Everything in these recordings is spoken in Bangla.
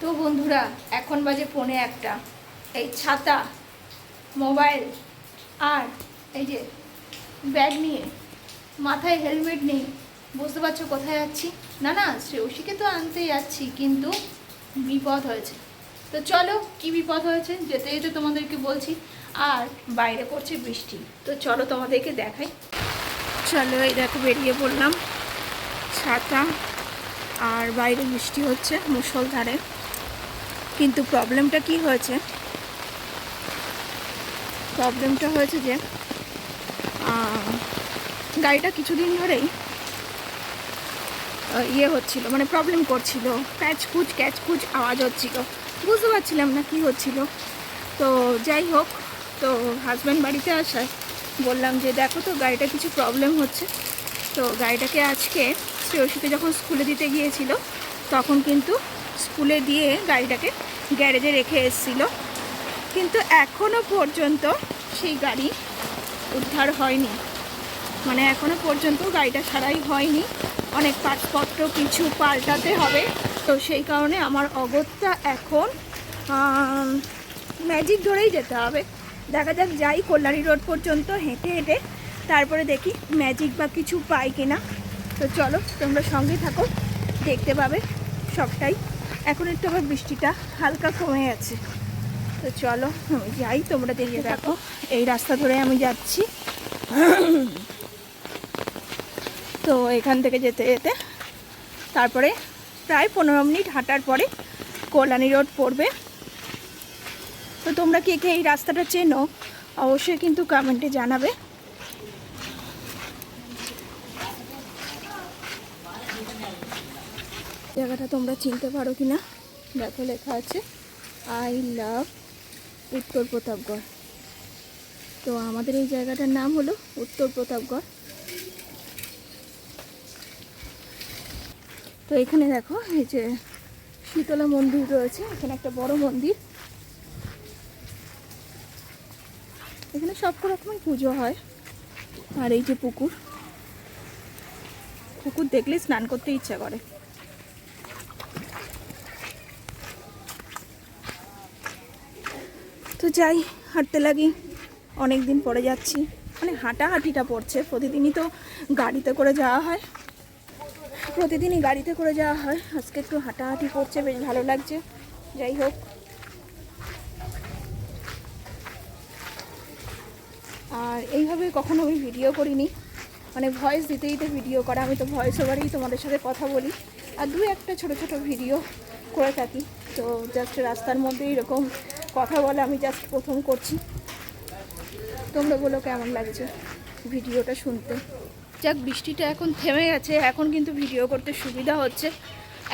তো বন্ধুরা এখন বাজে 1:45। এই ছাতা, মোবাইল আর এই যে ব্যাগ নিয়ে, মাথায় হেলমেট নেই, বুঝতে পারছো কোথায় যাচ্ছি? না শ্রেয়সীকে তো আনতে যাচ্ছি, কিন্তু বিপদ হয়েছে। তো চলো কি বিপদ হয়েছে যেতে যেতে তোমাদেরকে বলছি। আর বাইরে পড়ছে বৃষ্টি, তো চলো তোমাদেরকে দেখাই। চলো এই দেখো বেরিয়ে পড়লাম, ছাতা আর বাইরে বৃষ্টি হচ্ছে মুষলধারে। কিন্তু প্রবলেমটা কি হয়েছে? প্রবলেমটা হয়েছে যে গাড়িটা কিছুদিন ধরেই হচ্ছিল, মানে প্রবলেম করছিল, ক্যাচকুচ আওয়াজ হচ্ছিল, বুঝতে পারছিলাম না কি হচ্ছিল। তো যাই হোক, তো হাজব্যান্ড বাড়িতে আসায় বললাম যে দেখো তো গাড়িটা কিছু প্রবলেম হচ্ছে। তো গাড়িটাকে আজকে শ্রেয়সীকে যখন স্কুলে দিতে গিয়েছিল তখন কিন্তু স্কুলে দিয়ে গাড়িটাকে গ্যারেজে রেখে এসেছিল, কিন্তু এখনও পর্যন্ত সেই গাড়ি উদ্ধার হয়নি, মানে এখনও পর্যন্ত গাড়িটা সারাই হয়নি। অনেক পার্টসপত্র কিছু পাল্টাতে হবে। তো সেই কারণে আমার অগত্যা এখন ম্যাজিক ধরেই যেতে হবে। দেখা যাক, যাই কল্যাণী রোড পর্যন্ত হেঁটে হেঁটে, তারপরে দেখি ম্যাজিক বা কিছু পাই কিনা। তো চলো তোমরা সঙ্গে থাকো, দেখতে পাবে সবটাই। এখন একটু আবার বৃষ্টিটা হালকা কমে গেছে। তো চলো আমি যাই, তোমরা দেখে দেখো। এই রাস্তা ধরে আমি যাচ্ছি। তো এখান থেকে যেতে যেতে তারপরে প্রায় 15 মিনিট হাঁটার পরে কল্যাণী রোড পড়বে। তো তোমরা কে কে এই রাস্তাটা চেনো অবশ্যই কিন্তু কমেন্টে জানাবে। জায়গাটা তোমরা চিনতে পারো কিনা দেখো, লেখা আছে আই লাভ উত্তর প্রতাপগড়। তো আমাদের এই জায়গাটার নাম হলো উত্তর প্রতাপগড়। তো এখানে দেখো এই যে শীতলা মন্দির রয়েছে, এখানে একটা বড় মন্দির। এখানে সব রকমের পুজো হয়। আর এই যে পুকুর দেখলেই স্নান করতে ইচ্ছা করে। তো যাই, হাঁটতে লাগি, অনেক দিন পরে যাচ্ছি, মানে হাঁটাহাঁটিটা পড়ছে। প্রতিদিনই তো গাড়িতে করে যাওয়া হয়, আজকে একটু হাঁটাহাঁটি করছে, বেশ ভালো লাগছে। যাই হোক, আর এইভাবে কখনো আমি ভিডিও করিনি, মানে ভয়েস দিতে দিতে ভিডিও করা। আমি তো ভয়েস ওভারেই তোমাদের সাথে কথা বলি, আর দু একটা ছোটো ছোটো ভিডিও করে থাকি। তো জাস্ট রাস্তার মধ্যে এরকম কথা বলে আমি জাস্ট প্রথম করছি। তোমরা বলো কেমন লাগছে ভিডিওটা শুনতে। যাক, বৃষ্টিটা এখন থেমে গেছে, এখন কিন্তু ভিডিও করতে সুবিধা হচ্ছে।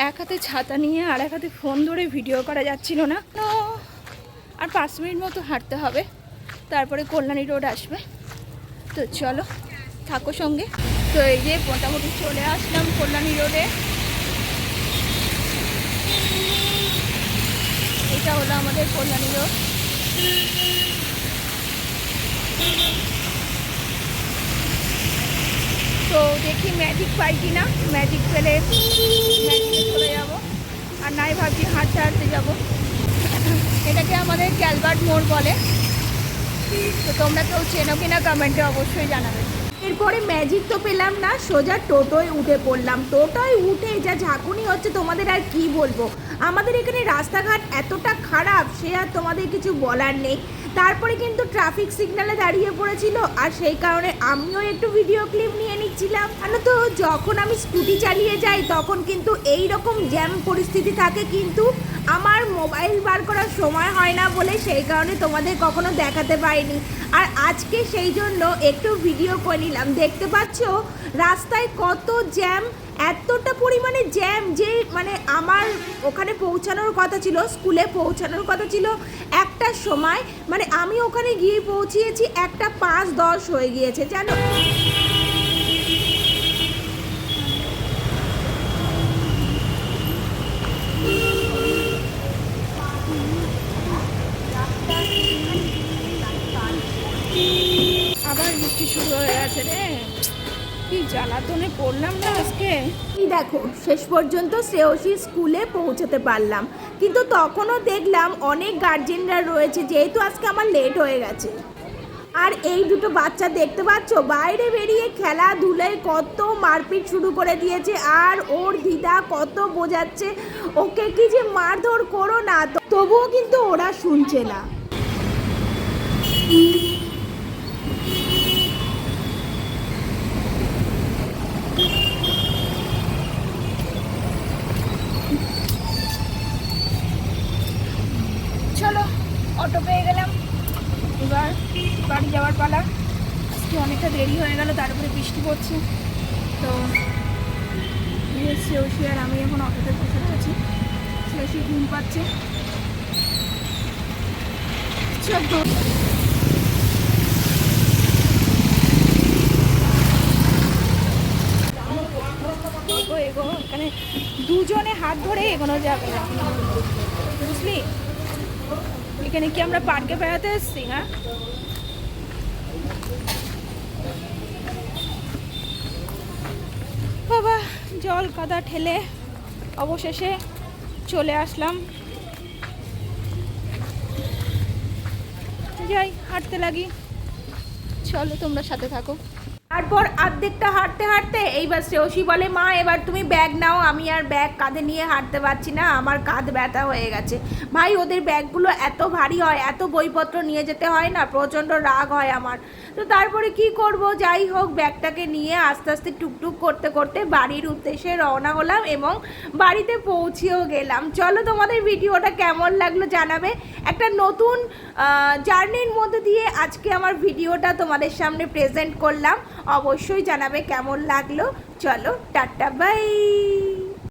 এক হাতে ছাতা নিয়ে আর এক হাতে ফোন ধরে ভিডিও করা যাচ্ছিল না। তো আর 5 মিনিট মতো হাঁটতে হবে, তারপরে কল্যাণী রোড আসবে। তো চলো থাকো সঙ্গে। তো এই যে মোটামুটি চলে আসলাম কল্যাণী রোডে। এটা হলো আমাদের কল্যাণী রোড। তো দেখি ম্যাজিক পাই কিনা, ম্যাজিক পেলে ম্যাজিকে চলে যাবো, আর নাই ভাবছি হাঁটতে হাঁটতে যাবো। এটাকে আমাদের ক্যালভার্ট মোড় বলে। তো তোমরা কেউ চেনো কিনা কমেন্টে অবশ্যই জানাবে। এরপরে ম্যাজিক তো পেলাম না, সোজা টোটোয় উঠে পড়লাম। টোটোয় উঠে যা ঝাঁকুনি হচ্ছে তোমাদের আর কি বলবো। আমাদের এখানে রাস্তাঘাট এতটা খারাপ, সে আর তোমাদের কিছু বলার নেই। তারপরে কিন্তু ট্রাফিক সিগন্যালে দাঁড়িয়ে পড়েছিল, আর সেই কারণে আমিও একটু ভিডিও ক্লিপ নিয়ে নিচ্ছিলাম। কেন তো যখন আমি স্কুটি চালিয়ে যাই তখন কিন্তু এই রকম জ্যাম পরিস্থিতি থাকে, কিন্তু আমার মোবাইল বার করার সময় হয় না বলে সেই কারণে তোমাদের কখনো দেখাতে পারিনি। আর আজকে সেই জন্য একটু ভিডিও করে নিলাম। দেখতে পাচ্ছ রাস্তায় কত জ্যাম, এতটা পরিমাণে জ্যাম যে মানে আমার ওখানে পৌঁছানোর কথা ছিল, স্কুলে পৌঁছানোর কথা ছিল 1টার সময়, মানে আমি ওখানে গিয়ে পৌঁছিয়েছি 1:05-10 হয়ে গিয়েছে জানো। আবার বৃষ্টি শুরু হয়ে গেছে রে, কি জ্বালাতনে পড়লাম না আজকে। এই দেখো শেষ পর্যন্ত শ্রেয়সী স্কুলে পৌঁছাতে পারলাম। কিন্তু তখনও দেখলাম অনেক গার্জেনরা রয়েছে, যেহেতু আজকে আমার লেট হয়ে গেছে। আর এই দুটো বাচ্চা দেখতে পাচ্ছ বাইরে বেরিয়ে খেলাধুলায় কত মারপিট শুরু করে দিয়েছে, আর ওর দিদা কত বোঝাচ্ছে ওকে কি যে মারধর করো না, তবুও কিন্তু ওরা শুনছে না। চলো অটো পেয়ে গেলাম, এবার বাড়ি যাওয়ার পালা। আজকে অনেকটা দেরি হয়ে গেল, তারপরে বৃষ্টি পড়ছে। তো শ্রেয়সী আর আমি এখন অটোতে বসে রয়েছি। শ্রেয়সী ঘুম পাচ্ছে। চলো এখানে দুজনে হাত ধরে এগোনো যাবে না, বুঝলি? এখানে কি আমরা পার্কে বেড়াতে এসেছি? হ্যাঁ, বাবা জল কাদা ঠেলে অবশেষে চলে আসলাম। যাই হাঁটতে লাগি, চলো তোমরা সাথে থাকো। তারপর অর্ধেকটা হাঁটতে হাঁটতে এইবার শ্রেয়সী বলে, মা এবার তুমি ব্যাগ নাও, আমি আর ব্যাগ কাঁধে নিয়ে হাঁটতে পারছি না, আমার কাঁধ ব্যথা হয়ে গেছে। ভাই ওদের ব্যাগগুলো এত ভারী হয়, এত বইপত্র নিয়ে যেতে হয় না, প্রচণ্ড রাগ হয় আমার। তো তারপরে কি করব, যাই হোক ব্যাগটাকে নিয়ে আস্তে আস্তে টুকটুক করতে করতে বাড়ির উদ্দেশ্যে রওনা হলাম এবং বাড়িতে পৌঁছেও গেলাম। চলো তোমাদের ভিডিওটা কেমন লাগলো জানাবে। একটা নতুন জার্নির মধ্যে দিয়ে আজকে আমার ভিডিওটা তোমাদের সামনে প্রেজেন্ট করলাম, অবশ্যই জানাবে কেমন লাগলো। চলো টাটা বাই।